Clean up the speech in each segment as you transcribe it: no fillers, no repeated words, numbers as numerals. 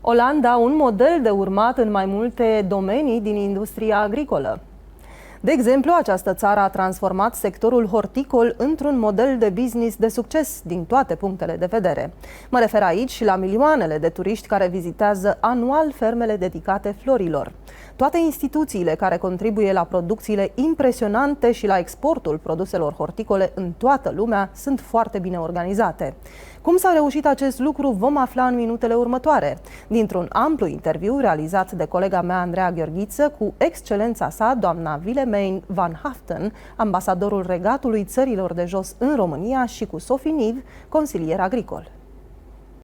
Olanda, un model de urmat în mai multe domenii din industria agricolă. De exemplu, această țară a transformat sectorul horticol într-un model de business de succes din toate punctele de vedere. Mă refer aici și la milioanele de turiști care vizitează anual fermele dedicate florilor. Toate instituțiile care contribuie la producțiile impresionante și la exportul produselor horticole în toată lumea sunt foarte bine organizate. Cum s-a reușit acest lucru vom afla în minutele următoare, dintr-un amplu interviu realizat de colega mea Andreea Gheorghiță cu excelența sa, doamna Willemijn van Haften, ambasadorul Regatului Țărilor de Jos în România, și cu Sophie Niv, consilier agricol.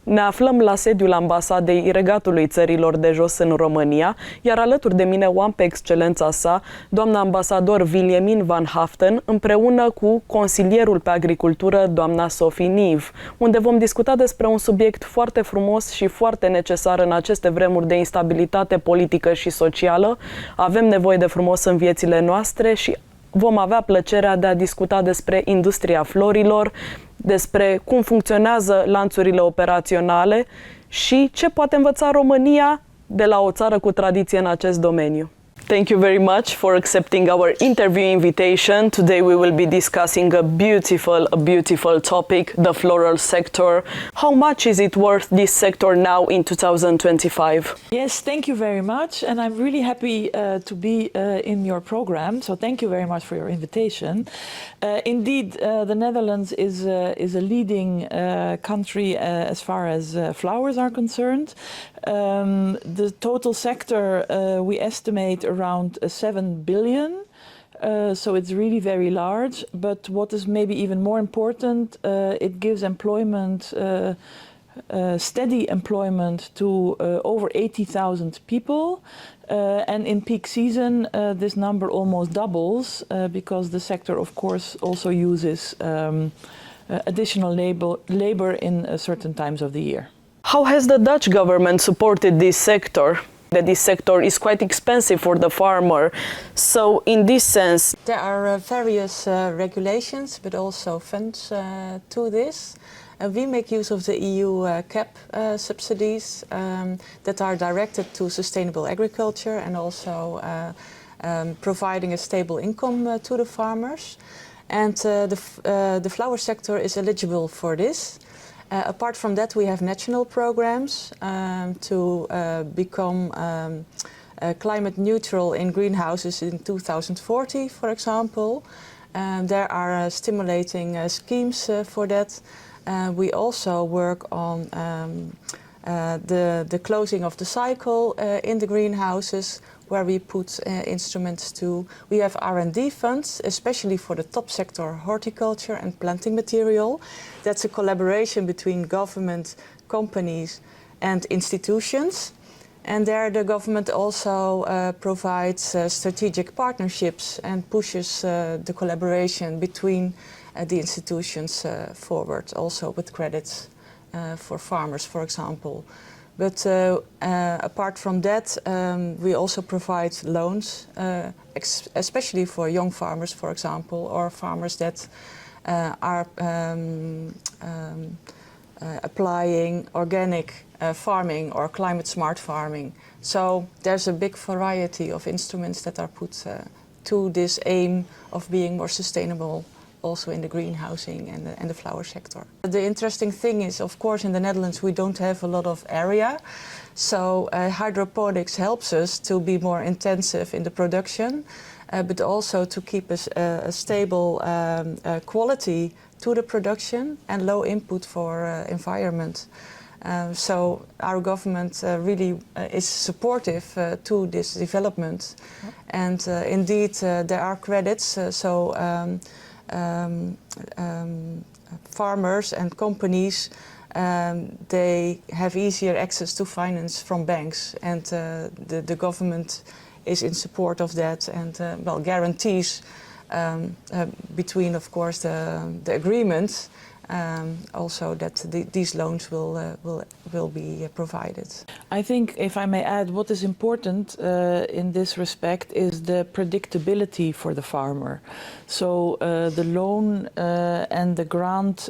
Ne aflăm la sediul ambasadei Regatului Țărilor de Jos în România, iar alături de mine o am pe excelența sa, doamna ambasador Willemijn van Haften, împreună cu consilierul pe agricultură, doamna Sophie Niv, unde vom discuta despre un subiect foarte frumos și foarte necesar în aceste vremuri de instabilitate politică și socială. Avem nevoie de frumos în viețile noastre și vom avea plăcerea de a discuta despre industria florilor, despre cum funcționează lanțurile operaționale și ce poate învăța România de la o țară cu tradiție în acest domeniu. Thank you very much for accepting our interview invitation. Today we will be discussing a beautiful topic, the floral sector. How much is it worth, this sector, now in 2025? Yes, thank you very much, and I'm really happy to be in your program. So thank you very much for your invitation. Indeed, the Netherlands is a leading country as far as flowers are concerned. The total sector we estimate around 7 billion. So it's really very large, but what is maybe even more important, it gives employment, steady employment to over 80,000 people. And in peak season, this number almost doubles because the sector, of course, also uses additional labor in certain times of the year. How has the Dutch government supported this sector? That this sector is quite expensive for the farmer. So in this sense, there are various regulations, but also funds to this. We make use of the EU CAP subsidies that are directed to sustainable agriculture and also providing a stable income to the farmers. And the flower sector is eligible for this. Apart from that, we have national programs to become climate neutral in greenhouses in 2040, for example. There are stimulating schemes for that. We also work on the closing of the cycle in the greenhouses, where we put instruments to. We have R&D funds, especially for the top sector, horticulture and planting material. That's a collaboration between government, companies and institutions. And there the government also provides strategic partnerships and pushes the collaboration between the institutions forward, also with credits for farmers, for example. But apart from that, we also provide loans, especially for young farmers, for example, or farmers that are applying organic farming or climate smart farming. So there's a big variety of instruments that are put to this aim of being more sustainable, also in the greenhousing and the flower sector. The interesting thing is, of course, in the Netherlands we don't have a lot of area, so hydroponics helps us to be more intensive in the production, but also to keep a stable quality to the production and low input for environment. So our government really is supportive to this development, and indeed there are credits, farmers and companies, they have easier access to finance from banks, and the government is in support of that, and guarantees between, of course, the agreements also that these loans will be provided. I think, if I may add, what is important in this respect is the predictability for the farmer. So the loan and the grant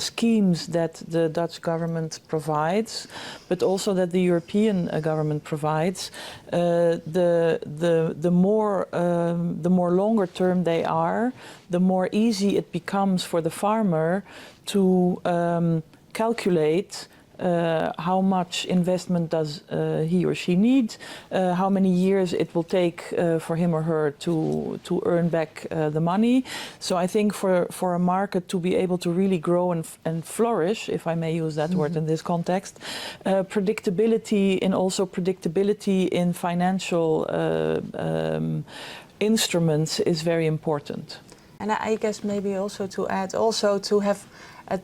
schemes that the Dutch government provides, but also that the European government provides, the more longer term they are, the more easy it becomes for the farmer to calculate how much investment does he or she need, how many years it will take for him or her to earn back the money. So I think for a market to be able to really grow and flourish, if I may use that word in this context, predictability in financial instruments is very important. And I guess maybe also to add, also to have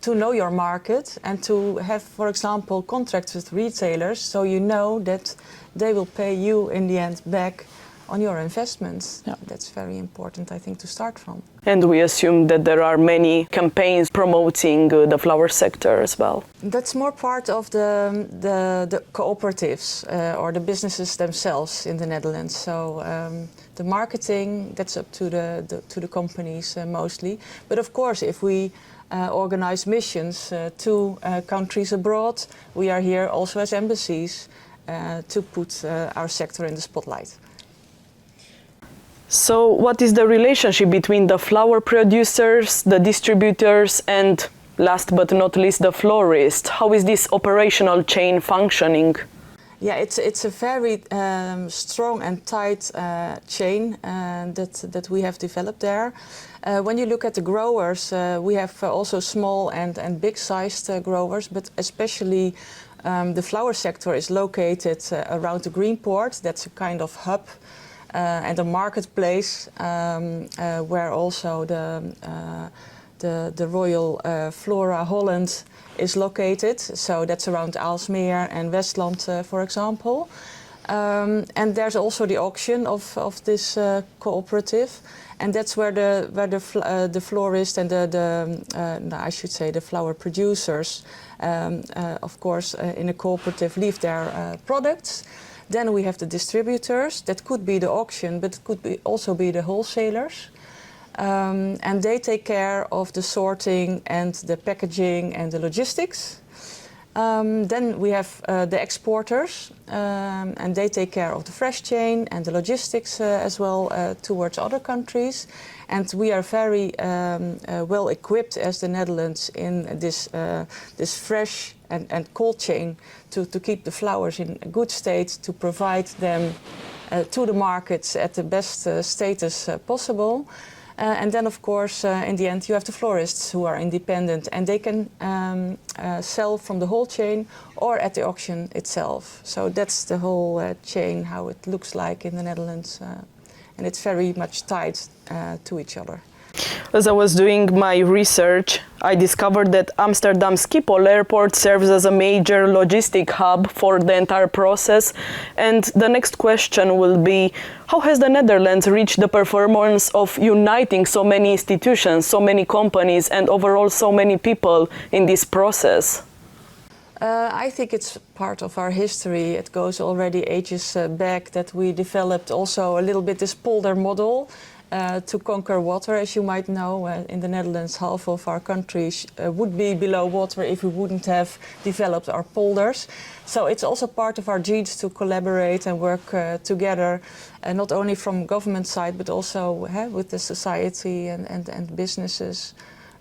to know your market and to have, for example, contracts with retailers, so you know that they will pay you in the end back on your investments. Yeah. That's very important, I think, to start from. And we assume that there are many campaigns promoting the flower sector as well. That's more part of the cooperatives or the businesses themselves in the Netherlands. So the marketing, that's up to the companies mostly. But of course, if we organize missions to countries abroad, we are here also as embassies to put our sector in the spotlight. So what is the relationship between the flower producers, the distributors, and last but not least, the florists? How is this operational chain functioning? Yeah, it's a very strong and tight chain that we have developed there. When you look at the growers, we have also small and big-sized growers, but especially the flower sector is located around the Greenport. That's a kind of hub and a marketplace where also the Royal Flora Holland is located. So that's around Aalsmeer and Westland, for example. And there's also the auction of this cooperative, and that's where the florist and I should say the flower producers, of course, in a cooperative leave their products. Then we have the distributors. That could be the auction, but it could also be the wholesalers. And they take care of the sorting and the packaging and the logistics. Then we have the exporters, and they take care of the fresh chain and the logistics as well towards other countries. And we are very well equipped as the Netherlands in this fresh and cold chain to keep the flowers in a good state, to provide them to the markets at the best status possible. And then, of course, in the end, you have the florists who are independent, and they can sell from the whole chain or at the auction itself. So that's the whole chain, how it looks like in the Netherlands. And it's very much tied to each other. As I was doing my research, I discovered that Amsterdam Schiphol Airport serves as a major logistic hub for the entire process. And the next question will be, how has the Netherlands reached the performance of uniting so many institutions, so many companies, and overall so many people in this process? I think it's part of our history. It goes already ages back that we developed also a little bit this polder model. To conquer water, as you might know, in the Netherlands, half of our country would be below water if we wouldn't have developed our polders. So it's also part of our genes to collaborate and work together, not only from government side, but also with the society and businesses.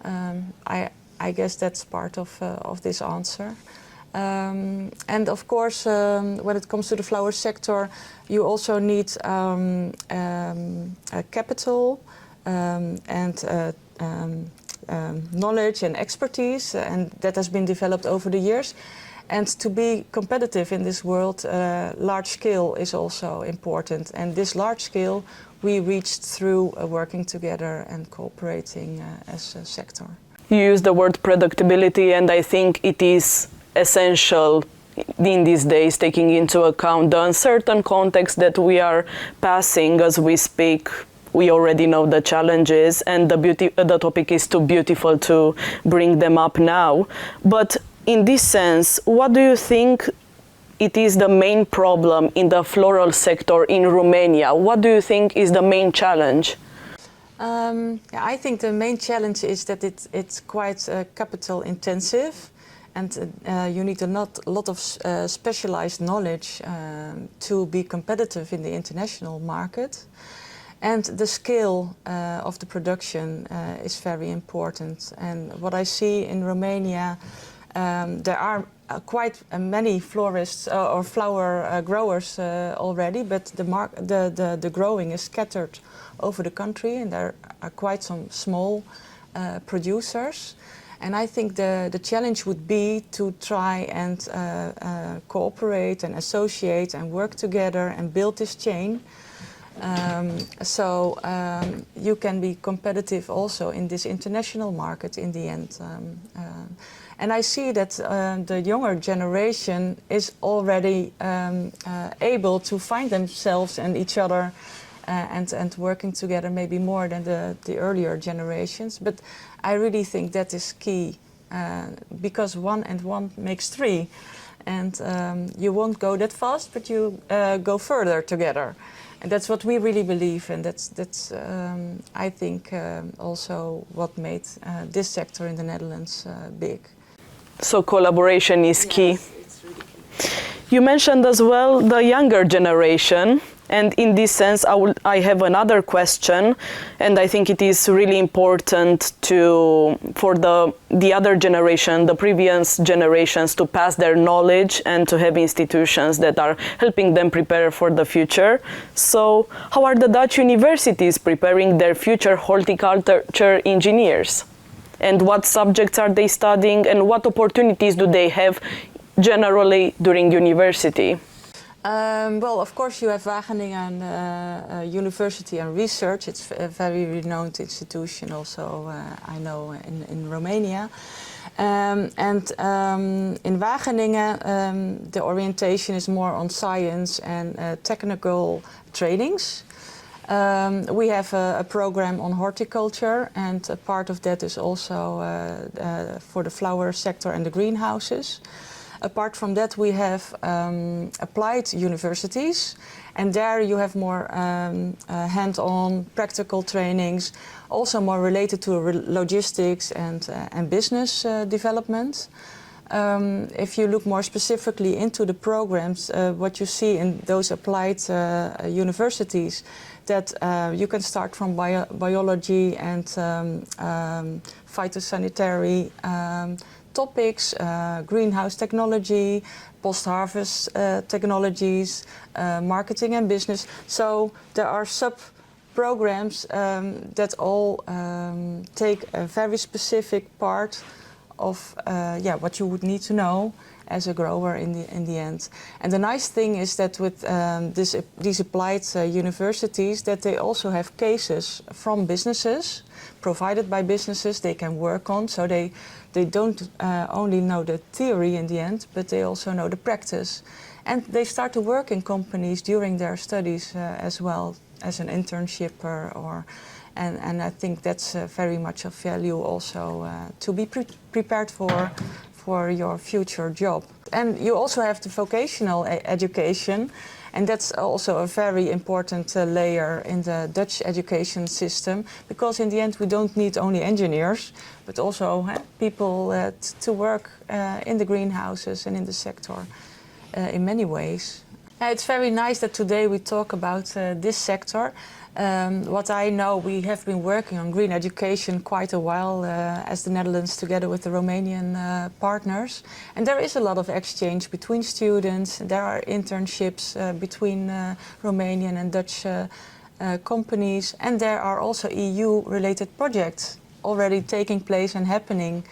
I guess that's part of this answer. And of course, when it comes to the flower sector, you also need capital and knowledge and expertise, and that has been developed over the years. And to be competitive in this world, large scale is also important. And this large scale we reached through working together and cooperating as a sector. You use the word predictability, and I think it is essential in these days, taking into account the uncertain context that we are passing as we speak we already know the challenges, and the topic is too beautiful to bring them up now. But in this sense, what do you think it is the main problem in the floral sector in Romania? What do you think is the main challenge? I think the main challenge is that it's quite capital intensive, and you need a lot of specialized knowledge to be competitive in the international market. And the scale of the production is very important. And what I see in Romania, there are quite many florists or flower growers already, but the growing is scattered over the country, and there are quite some small producers. And I think the challenge would be to try and cooperate and associate and work together and build this chain. So you can be competitive also in this international market in the end. And I see that the younger generation is already able to find themselves and each other and working together maybe more than the earlier generations. But I really think that is key because 1 and 1 makes 3. And you won't go that fast, but you go further together. And that's what we really believe, and that's I think also what made this sector in the Netherlands big. So collaboration is key. Yes, it's really key. You mentioned as well the younger generation, and in this sense I have another question, and I think it is really important for the other generation, the previous generations, to pass their knowledge and to have institutions that are helping them prepare for the future. So how are the Dutch universities preparing their future horticulture engineers? And what subjects are they studying, and what opportunities do they have generally during university? Well, of course, you have Wageningen University and Research. It's a very renowned institution also, I know, in Romania. In Wageningen, the orientation is more on science and technical trainings. We have a program on horticulture, and a part of that is also for the flower sector and the greenhouses. Apart from that, we have applied universities, and there you have more hand-on practical trainings, also more related to logistics and business development. If you look more specifically into the programs, what you see in those applied universities, that you can start from biology and phytosanitary topics, greenhouse technology, post-harvest technologies, marketing and business. So there are sub-programs that all take a very specific part of what you would need to know as a grower in the end. And the nice thing is that with these applied universities, that they also have cases from businesses, provided by businesses they can work on. So they don't only know the theory in the end, but they also know the practice. And they start to work in companies during their studies as well, as an internship and I think that's very much of value also to be prepared for your future job. And you also have the vocational education, and that's also a very important layer in the Dutch education system, because in the end we don't need only engineers, but also people to work in the greenhouses and in the sector in many ways. It's very nice that today we talk about this sector. What I know, we have been working on green education quite a while as the Netherlands, together with the Romanian partners. And there is a lot of exchange between students. There are internships between Romanian and Dutch companies. And there are also EU-related projects already taking place and happening.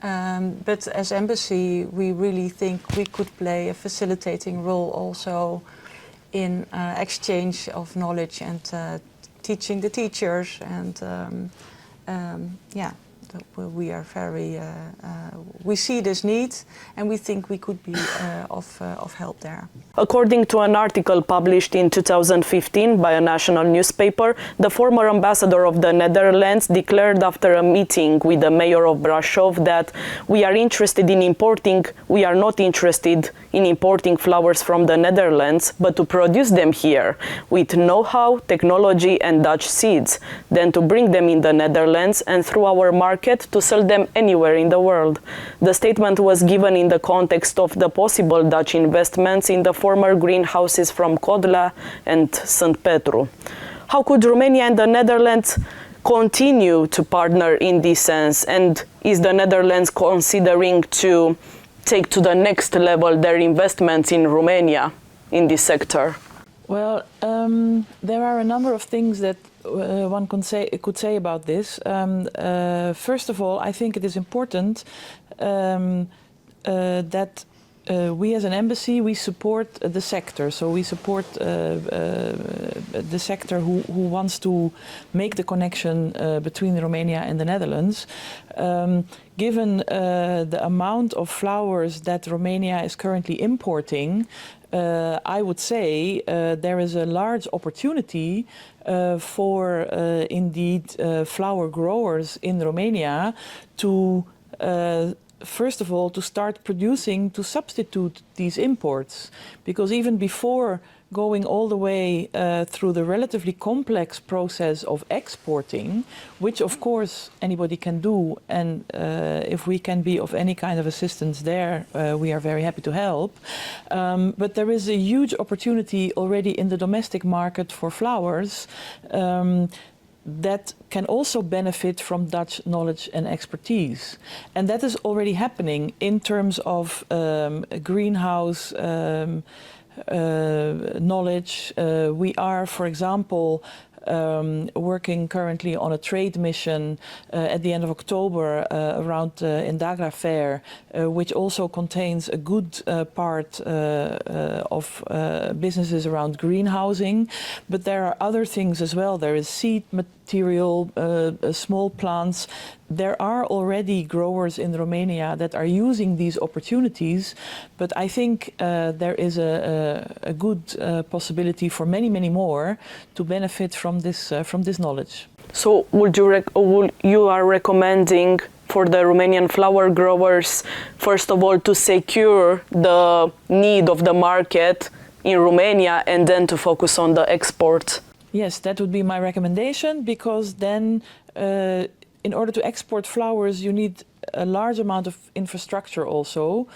But as embassy, we really think we could play a facilitating role also in exchange of knowledge and teaching the teachers and we are very, we see this need, and we think we could be of help there. According to an article published in 2015 by a national newspaper, the former ambassador of the Netherlands declared after a meeting with the mayor of Brașov that we are not interested in importing flowers from the Netherlands, but to produce them here with know-how, technology and Dutch seeds, then to bring them in the Netherlands and through our market to sell them anywhere in the world. The statement was given in the context of the possible Dutch investments in the former greenhouses from Codla and St. Petru. How could Romania and the Netherlands continue to partner in this sense? And is the Netherlands considering to take to the next level their investments in Romania in this sector? Well, there are a number of things that one could say about this. First of all, I think it is important that we as an embassy, we support the sector. So we support the sector who wants to make the connection between Romania and the Netherlands. Given the amount of flowers that Romania is currently importing, I would say there is a large opportunity for indeed flower growers in Romania to first of all to start producing to substitute these imports, because even before going all the way through the relatively complex process of exporting, which of course anybody can do, and if we can be of any kind of assistance there, we are very happy to help. But there is a huge opportunity already in the domestic market for flowers that can also benefit from Dutch knowledge and expertise. And that is already happening in terms of greenhouse knowledge. We are, for example, working currently on a trade mission at the end of October around Indagra Fair, which also contains a good part of businesses around greenhousing. But there are other things as well. There is seed material, small plants. There are already growers in Romania that are using these opportunities, but I think there is a good possibility for many, many more to benefit from this knowledge. So you are recommending for the Romanian flower growers, first of all, to secure the need of the market in Romania and then to focus on the export? Yes, that would be my recommendation, because then in order to export flowers, you need a large amount of infrastructure also,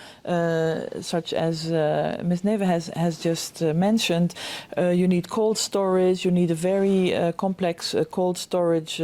such as Ms. Neve has just mentioned. You need cold storage, you need a very complex cold storage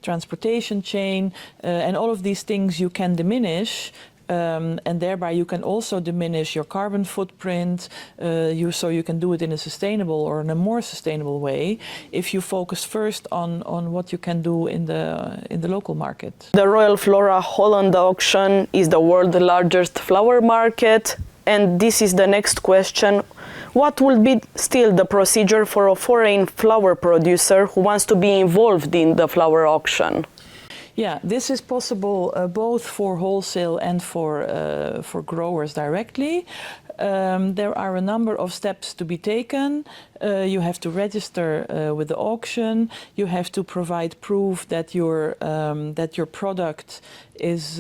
transportation chain, and all of these things you can diminish. And thereby you can also diminish your carbon footprint, so you can do it in a sustainable or in a more sustainable way if you focus first on what you can do in the local market. The Royal Flora Holland auction is the world's largest flower market, and this is the next question. What will be still the procedure for a foreign flower producer who wants to be involved in the flower auction? Yeah, this is possible both for wholesale and for growers directly. There are a number of steps to be taken. You have to register with the auction. You have to provide proof that your product is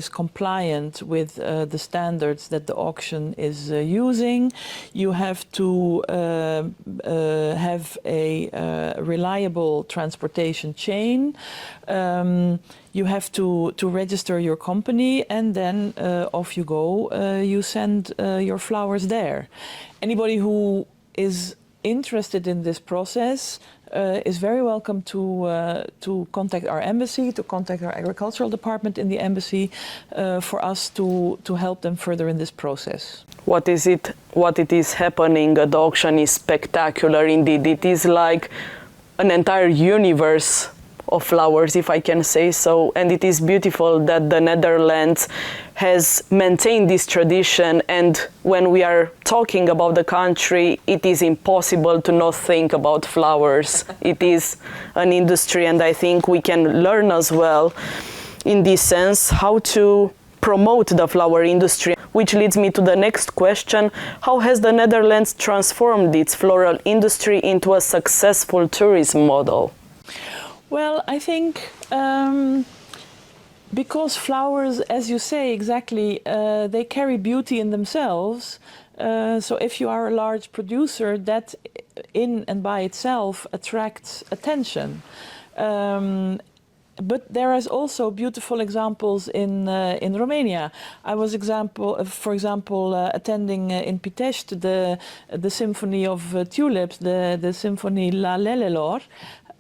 compliant with the standards that the auction is using. You have to have a reliable transportation chain. You have to register your company, and then off you go. You send your flowers there. Anybody who is interested in this process is very welcome to contact our embassy, to contact our agricultural department in the embassy for us to help them further in this process. What it is happening at the auction is spectacular indeed. It is like an entire universe of flowers, if I can say so, and it is beautiful that the Netherlands has maintained this tradition. And when we are talking about the country, it is impossible to not think about flowers. It is an industry, and I think we can learn as well. in this sense, how to promote the flower industry, which leads me to the next question. How has the Netherlands transformed its floral industry into a successful tourism model? Well, I think because flowers, as you say exactly, they carry beauty in themselves. So if you are a large producer, that in and by itself attracts attention. But there is also beautiful examples in Romania. I was for example, attending in Pitești the Symphony of Tulips, the Symphony La Lelelor.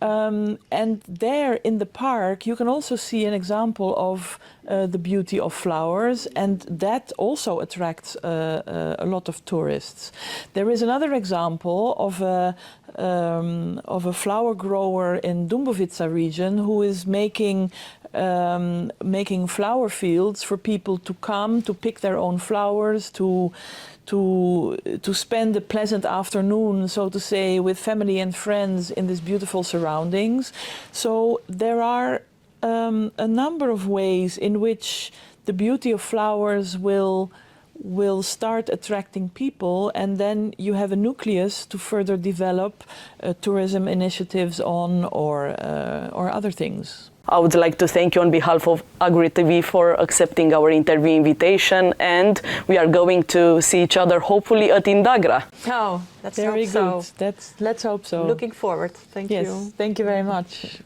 And there in the park you can also see an example of the beauty of flowers, and that also attracts a lot of tourists. There is another example of a flower grower in Dumbovica region who is making flower fields for people to come to pick their own flowers, to spend a pleasant afternoon, so to say, with family and friends in these beautiful surroundings. So there are a number of ways in which the beauty of flowers will start attracting people, and then you have a nucleus to further develop tourism initiatives on or other things. I would like to thank you on behalf of AgriTV for accepting our interview invitation, and we are going to see each other hopefully at Indagra. Oh, that's Very good. So. Let's hope so. Looking forward. Thank Yes, you. thank you very much.